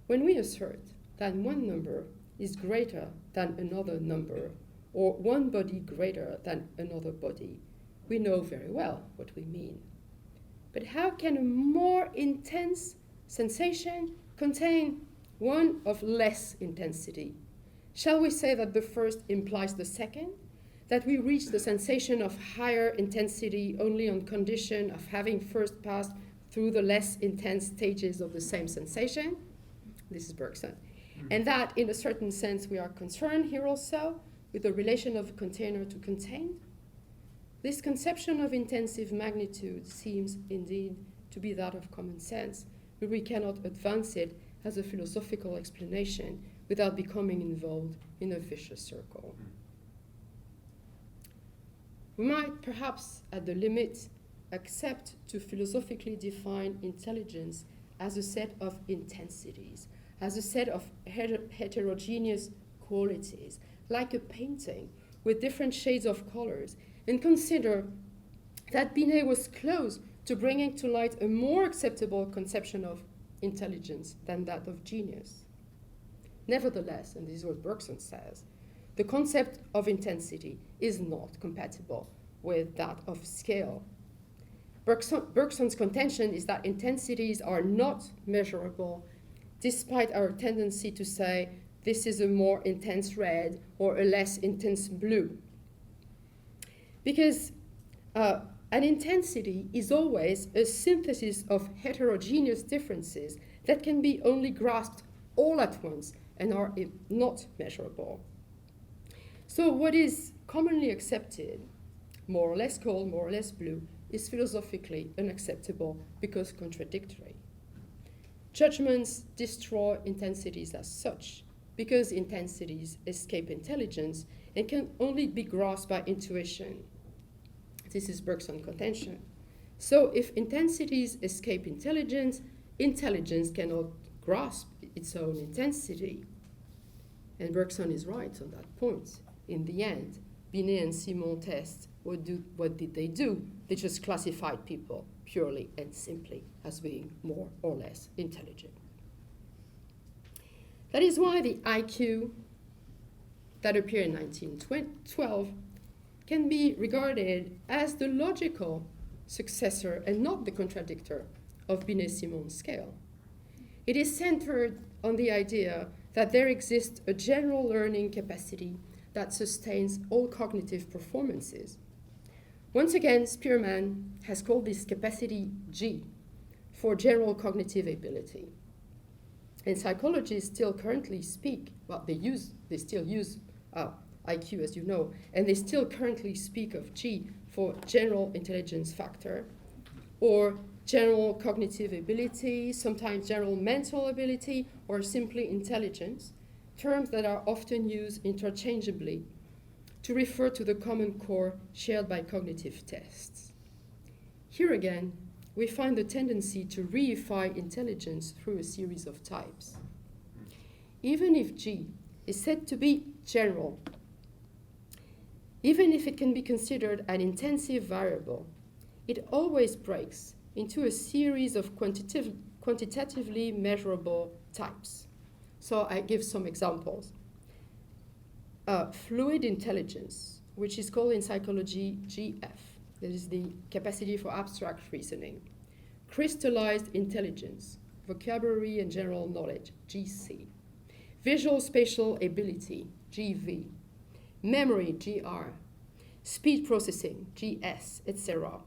When we assert that one number is greater than another number, or one body greater than another body, we know very well what we mean. But how can a more intense sensation contain one of less intensity? Shall we say that the first implies the second? That we reach the sensation of higher intensity only on condition of having first passed through the less intense stages of the same sensation? This is Bergson. And that, in a certain sense, we are concerned here also with the relation of container to contained. This conception of intensive magnitude seems indeed to be that of common sense, but we cannot advance it as a philosophical explanation without becoming involved in a vicious circle. We might perhaps, at the limit, accept to philosophically define intelligence as a set of intensities, as a set of heterogeneous qualities, like a painting with different shades of colors, and consider that Binet was close to bringing to light a more acceptable conception of intelligence than that of genius. Nevertheless, and this is what Bergson says, the concept of intensity is not compatible with that of scale. Bergson's contention is that intensities are not measurable, despite our tendency to say this is a more intense red or a less intense blue. Because an intensity is always a synthesis of heterogeneous differences that can be only grasped all at once and are not measurable. So what is commonly accepted, more or less cold, more or less blue, is philosophically unacceptable because contradictory. Judgments destroy intensities as such, because intensities escape intelligence and can only be grasped by intuition. This is Bergson's contention. So if intensities escape intelligence, intelligence cannot grasp its own intensity. And Bergson is right on that point. In the end, Binet and Simon test, what did they do? They just classified people purely and simply as being more or less intelligent. That is why the IQ that appeared in 1912 can be regarded as the logical successor and not the contradictor of Binet-Simon's scale. It is centered on the idea that there exists a general learning capacity that sustains all cognitive performances. Once again, Spearman has called this capacity G for general cognitive ability. And psychologists still currently speak, well, they still use IQ, as you know, and they still currently speak of G for general intelligence factor, or general cognitive ability, sometimes general mental ability, or simply intelligence, terms that are often used interchangeably to refer to the common core shared by cognitive tests. Here again, we find the tendency to reify intelligence through a series of types. Even if G is said to be general, even if it can be considered an intensive variable, it always breaks into a series of quantitatively measurable types. So I give some examples. Fluid intelligence, which is called in psychology GF. That is the capacity for abstract reasoning. Crystallized intelligence, vocabulary and general knowledge, GC. Visual spatial ability, GV. Memory, GR. speed processing, GS, etc.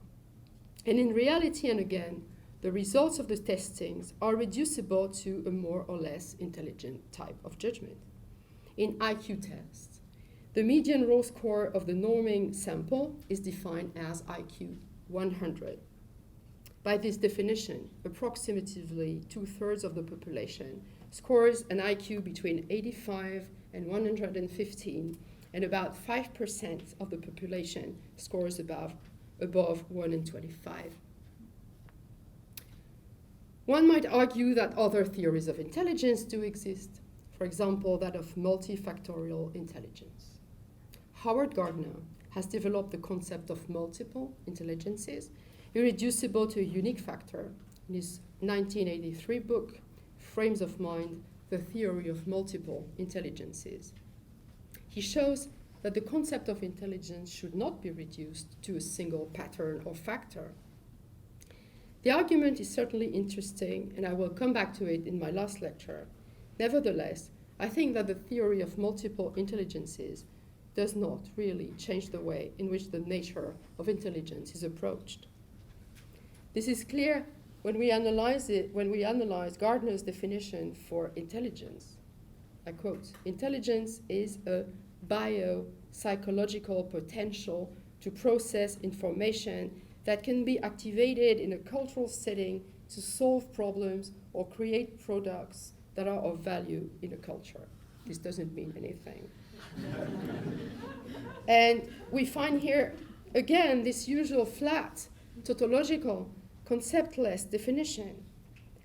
And in reality, and again, the results of the testings are reducible to a more or less intelligent type of judgment. In IQ tests, the median raw score of the norming sample is defined as IQ 100. By this definition, approximately 2/3 of the population scores an IQ between 85 and 115, and about 5% of the population scores above 125. One might argue that other theories of intelligence do exist, for example, that of multifactorial intelligence. Howard Gardner has developed the concept of multiple intelligences, irreducible to a unique factor, in his 1983 book, Frames of Mind, The Theory of Multiple Intelligences. He shows that the concept of intelligence should not be reduced to a single pattern or factor. The argument is certainly interesting, and I will come back to it in my last lecture. Nevertheless, I think that the theory of multiple intelligences does not really change the way in which the nature of intelligence is approached. This is clear when we analyze Gardner's definition for intelligence. I quote, "Intelligence is a biopsychological potential to process information that can be activated in a cultural setting to solve problems or create products that are of value in a culture." This doesn't mean anything. And we find here, again, this usual flat, tautological, conceptless definition.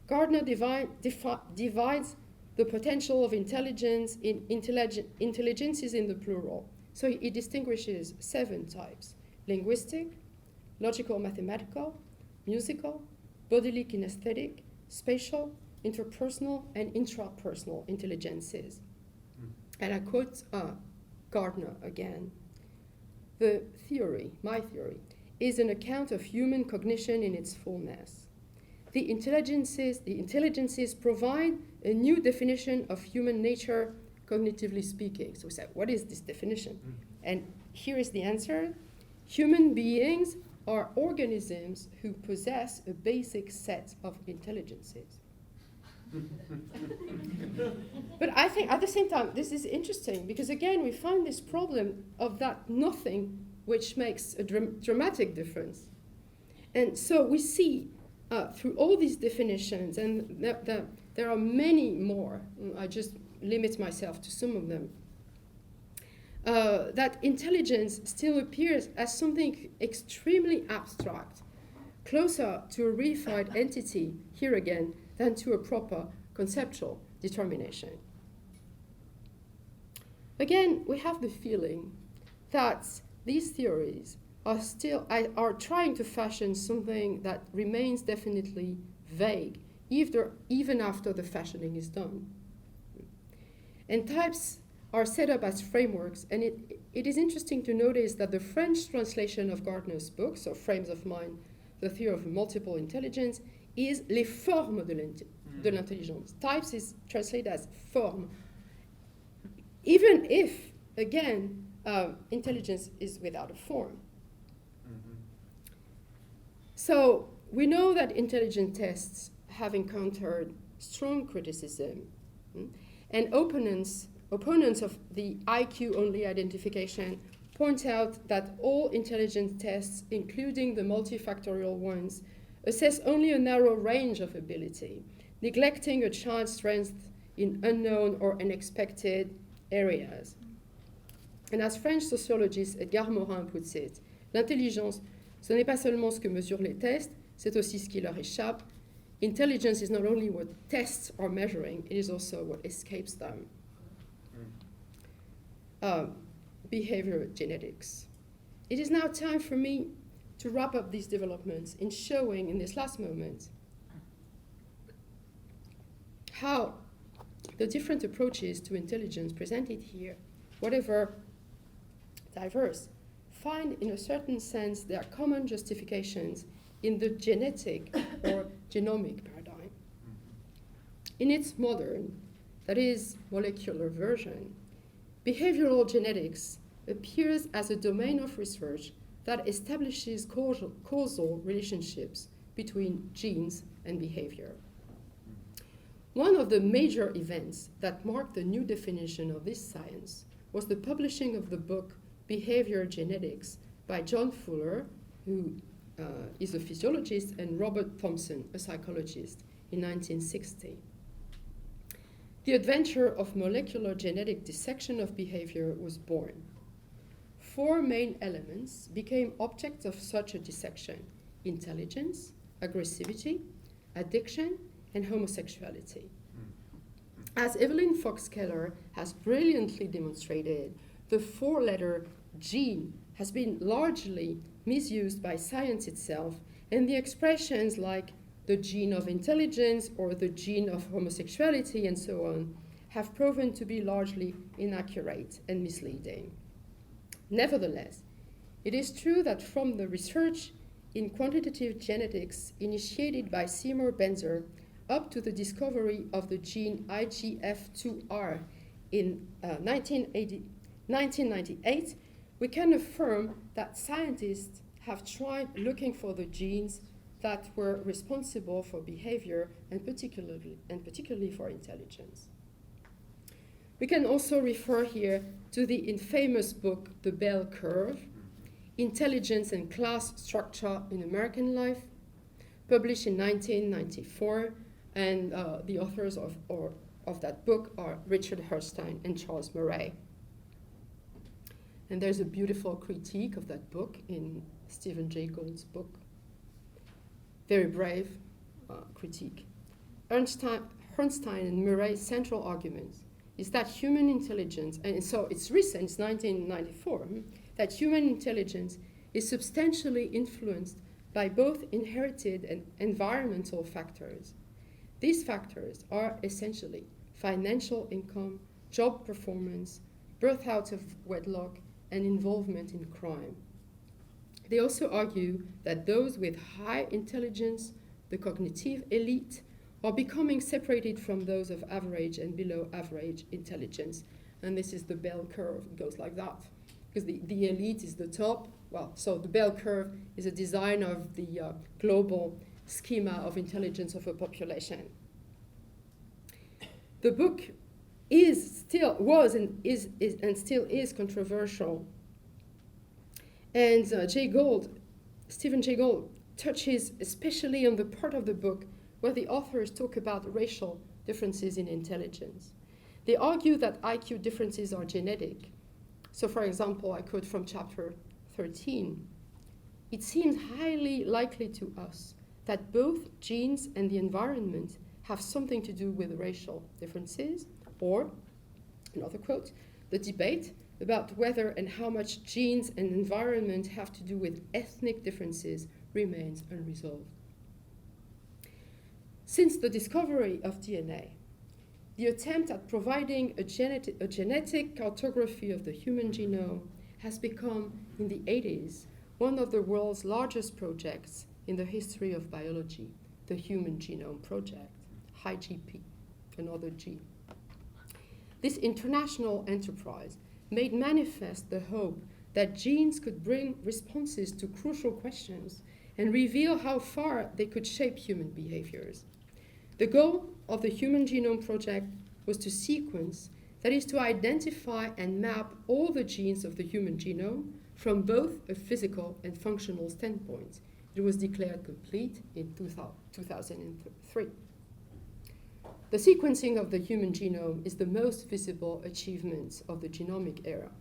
Gardner divides the potential of intelligence in intelligences in the plural. So he distinguishes 7 types: linguistic, logical mathematical, musical, bodily kinesthetic, spatial, interpersonal, and intrapersonal intelligences. And I quote Gardner again. "The theory, my theory, is an account of human cognition in its fullness. The intelligences provide a new definition of human nature, cognitively speaking." So we say, what is this definition? And here is the answer. Human beings are organisms who possess a basic set of intelligences. But I think at the same time, this is interesting because again, we find this problem of that nothing which makes a dramatic difference. And so we see through all these definitions, and there are many more, I just limit myself to some of them, that intelligence still appears as something extremely abstract, closer to a reified entity, here again, than to a proper conceptual determination. Again, we have the feeling that these theories are trying to fashion something that remains definitely vague, even after the fashioning is done. And types are set up as frameworks, and it is interesting to notice that the French translation of Gardner's book, so Frames of Mind, The Theory of Multiple Intelligence, is les formes de l'intelligence. Types is translated as form, even if, again, intelligence is without a form. So we know that intelligence tests have encountered strong criticism, and opponents of the IQ-only identification point out that all intelligence tests, including the multifactorial ones, assess only a narrow range of ability, neglecting a child's strength in unknown or unexpected areas. And as French sociologist Edgar Morin puts it, l'intelligence, ce n'est pas seulement ce que mesurent les tests, c'est aussi ce qui leur échappe. Intelligence is not only what tests are measuring, it is also what escapes them. Behavior genetics. It is now time for me to wrap up these developments in showing in this last moment how the different approaches to intelligence presented here, whatever diverse, find in a certain sense their common justifications in the genetic or genomic paradigm. In its modern, that is molecular version, behavioral genetics appears as a domain of research that establishes causal relationships between genes and behavior. One of the major events that marked the new definition of this science was the publishing of the book Behavior Genetics by John Fuller, who is a physiologist, and Robert Thompson, a psychologist, in 1960. The adventure of molecular genetic dissection of behavior was born. 4 main elements became objects of such a dissection: intelligence, aggressivity, addiction, and homosexuality. As Evelyn Fox Keller has brilliantly demonstrated, the 4-letter gene has been largely misused by science itself, and the expressions like the gene of intelligence or the gene of homosexuality and so on have proven to be largely inaccurate and misleading. Nevertheless, it is true that from the research in quantitative genetics initiated by Seymour Benzer up to the discovery of the gene IGF2R in 1998, we can affirm that scientists have tried looking for the genes that were responsible for behavior and particularly for intelligence. We can also refer here to the infamous book, The Bell Curve, Intelligence and Class Structure in American Life, published in 1994, and the authors of that book are Richard Herrstein and Charles Murray. And there's a beautiful critique of that book in Stephen Jay Gould's book. Very brave critique. Herrstein and Murray's central argument is that human intelligence, and so it's recent, it's 1994, that human intelligence is substantially influenced by both inherited and environmental factors. These factors are essentially financial income, job performance, birth out of wedlock, and involvement in crime. They also argue that those with high intelligence, the cognitive elite, are becoming separated from those of average and below average intelligence. And this is the bell curve. It goes like that. Because the elite is the top. Well, so the bell curve is a design of the global schema of intelligence of a population. The book still is controversial. And Stephen Jay Gould touches especially on the part of the book where the authors talk about racial differences in intelligence. They argue that IQ differences are genetic. So for example, I quote from chapter 13, "It seems highly likely to us that both genes and the environment have something to do with racial differences," or, another quote, "The debate about whether and how much genes and environment have to do with ethnic differences remains unresolved." Since the discovery of DNA, the attempt at providing a genetic cartography of the human genome has become, in the 80s, one of the world's largest projects in the history of biology, the Human Genome Project, HIGP, another G. This international enterprise made manifest the hope that genes could bring responses to crucial questions and reveal how far they could shape human behaviors. The goal of the Human Genome Project was to sequence, that is to identify and map all the genes of the human genome from both a physical and functional standpoint. It was declared complete in 2003. The sequencing of the human genome is the most visible achievement of the genomic era.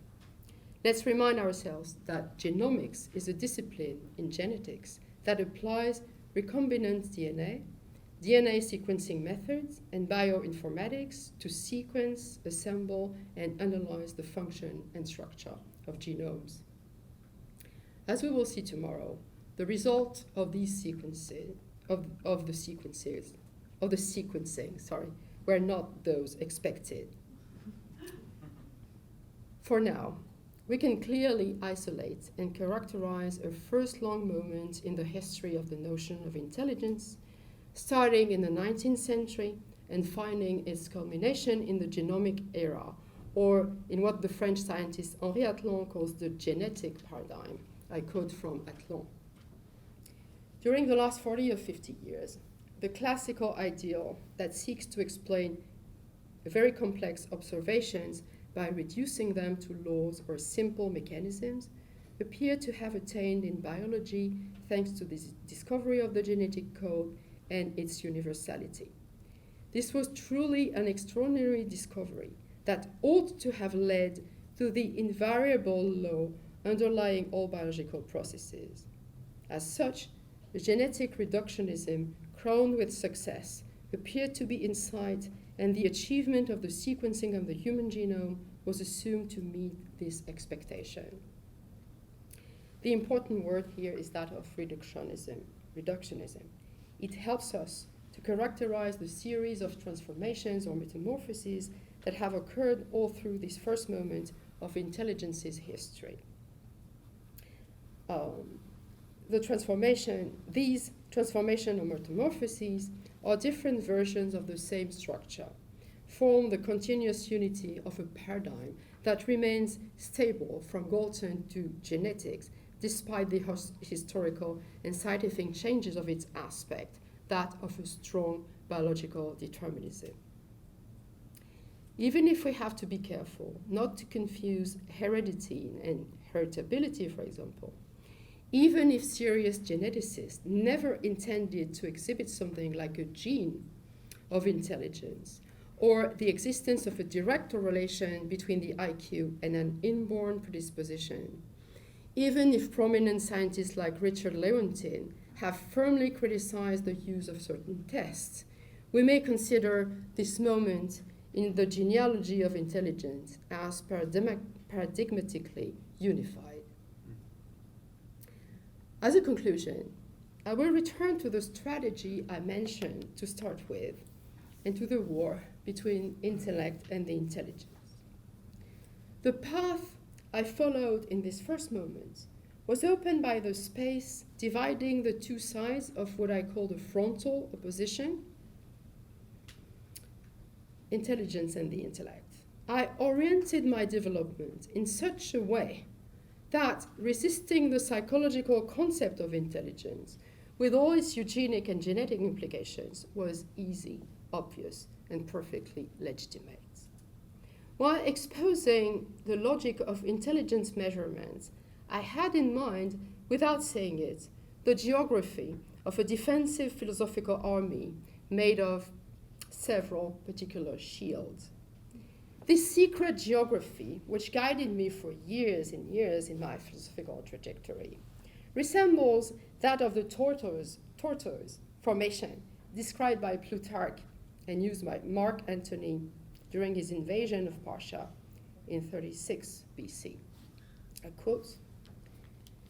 Let's remind ourselves that genomics is a discipline in genetics that applies recombinant DNA sequencing methods, and bioinformatics to sequence, assemble, and analyze the function and structure of genomes. As we will see tomorrow, the result of these sequencing were not those expected. For now, we can clearly isolate and characterize a first long moment in the history of the notion of intelligence, starting in the 19th century and finding its culmination in the genomic era, or in what the French scientist Henri Atlan calls the genetic paradigm. I quote from Atlan. During the last 40 or 50 years, the classical ideal that seeks to explain very complex observations by reducing them to laws or simple mechanisms appear to have attained in biology thanks to the discovery of the genetic code and its universality. This was truly an extraordinary discovery that ought to have led to the invariable law underlying all biological processes. As such, the genetic reductionism, crowned with success, appeared to be in sight, and the achievement of the sequencing of the human genome was assumed to meet this expectation. The important word here is that of reductionism. It helps us to characterize the series of transformations or metamorphoses that have occurred all through this first moment of intelligence's history. These transformation or metamorphoses are different versions of the same structure, form the continuous unity of a paradigm that remains stable from Galton to genetics, despite the historical and scientific changes of its aspect, that of a strong biological determinism. Even if we have to be careful not to confuse heredity and heritability, for example, even if serious geneticists never intended to exhibit something like a gene of intelligence or the existence of a direct correlation between the IQ and an inborn predisposition, even if prominent scientists like Richard Lewontin have firmly criticized the use of certain tests, we may consider this moment in the genealogy of intelligence as paradigmatically unified. As a conclusion, I will return to the strategy I mentioned to start with and to the war between intellect and the intelligence. The path I followed in this first moment was opened by the space dividing the two sides of what I call the frontal opposition, intelligence and the intellect. I oriented my development in such a way that resisting the psychological concept of intelligence with all its eugenic and genetic implications was easy, obvious, and perfectly legitimate. While exposing the logic of intelligence measurements, I had in mind, without saying it, the geography of a defensive philosophical army made of several particular shields. This secret geography, which guided me for years and years in my philosophical trajectory, resembles that of the tortoise formation described by Plutarch and used by Mark Antony during his invasion of Persia in 36 BC. I quote,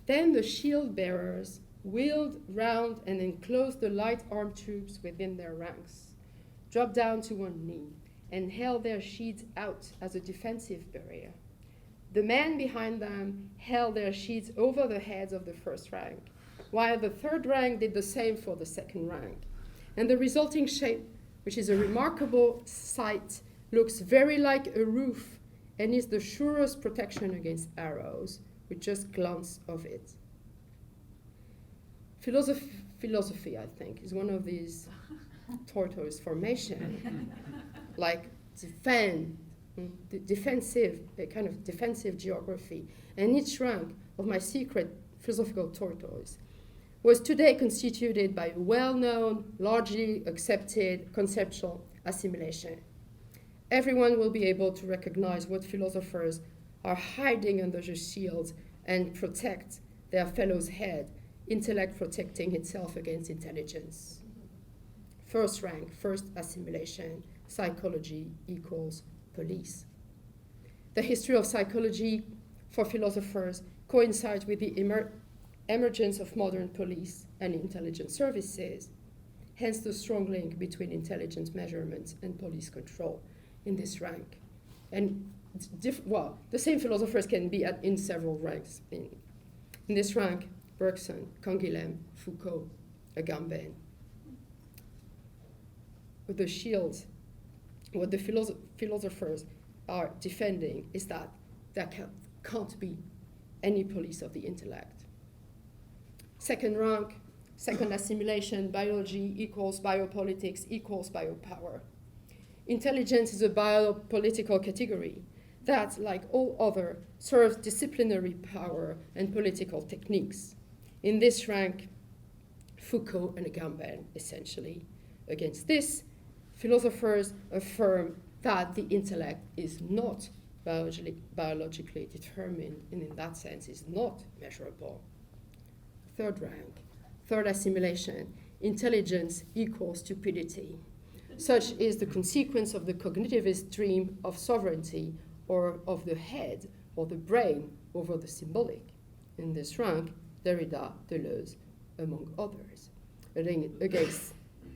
"Then the shield bearers wheeled round and enclosed the light armed troops within their ranks, dropped down to one knee, and held their shields out as a defensive barrier. The men behind them held their shields over the heads of the first rank, while the third rank did the same for the second rank. And the resulting shape, which is a remarkable sight, looks very like a roof and is the surest protection against arrows, with just glance of it." Philosophy, I think, is one of these tortoise formation, like defensive, a kind of defensive geography. And each rank of my secret philosophical tortoise was today constituted by well-known, largely accepted conceptual assimilation. Everyone will be able to recognize what philosophers are hiding under the shields and protect their fellow's head, intellect protecting itself against intelligence. First rank, first assimilation, psychology equals police. The history of psychology for philosophers coincides with the emergence of modern police and intelligence services, hence the strong link between intelligence measurements and police control in this rank. And the same philosophers can be in several ranks. In this rank, Bergson, Canguilhem, Foucault, Agamben. With the shields, what the philosophers are defending is that there can't be any police of the intellect. Second rank, second assimilation, biology equals biopolitics equals biopower. Intelligence is a biopolitical category that, like all other, serves disciplinary power and political techniques. In this rank, Foucault and Agamben, essentially. Against this, philosophers affirm that the intellect is not biologically determined, and in that sense is not measurable. Third rank, third assimilation, intelligence equals stupidity. Such is the consequence of the cognitivist dream of sovereignty or of the head or the brain over the symbolic. In this rank, Derrida, Deleuze, among others. Against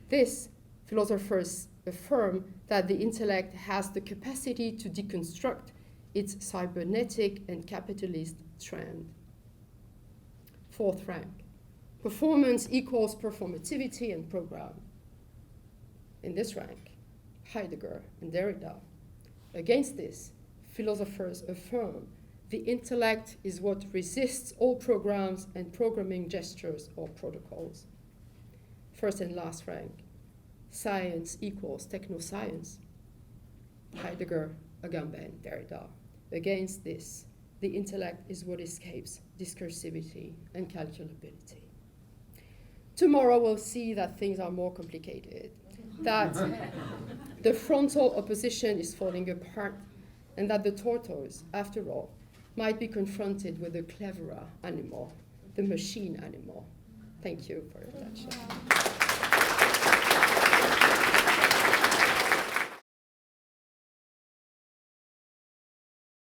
this, philosophers affirm that the intellect has the capacity to deconstruct its cybernetic and capitalist trend. Fourth rank, performance equals performativity and program. In this rank, Heidegger and Derrida. Against this, philosophers affirm the intellect is what resists all programs and programming gestures or protocols. First and last rank, science equals technoscience. Heidegger, Agamben, Derrida. Against this, the intellect is what escapes discursivity and calculability. Tomorrow we'll see that things are more complicated, that the frontal opposition is falling apart, and that the tortoise, after all, might be confronted with a cleverer animal, the machine animal. Thank you for your attention.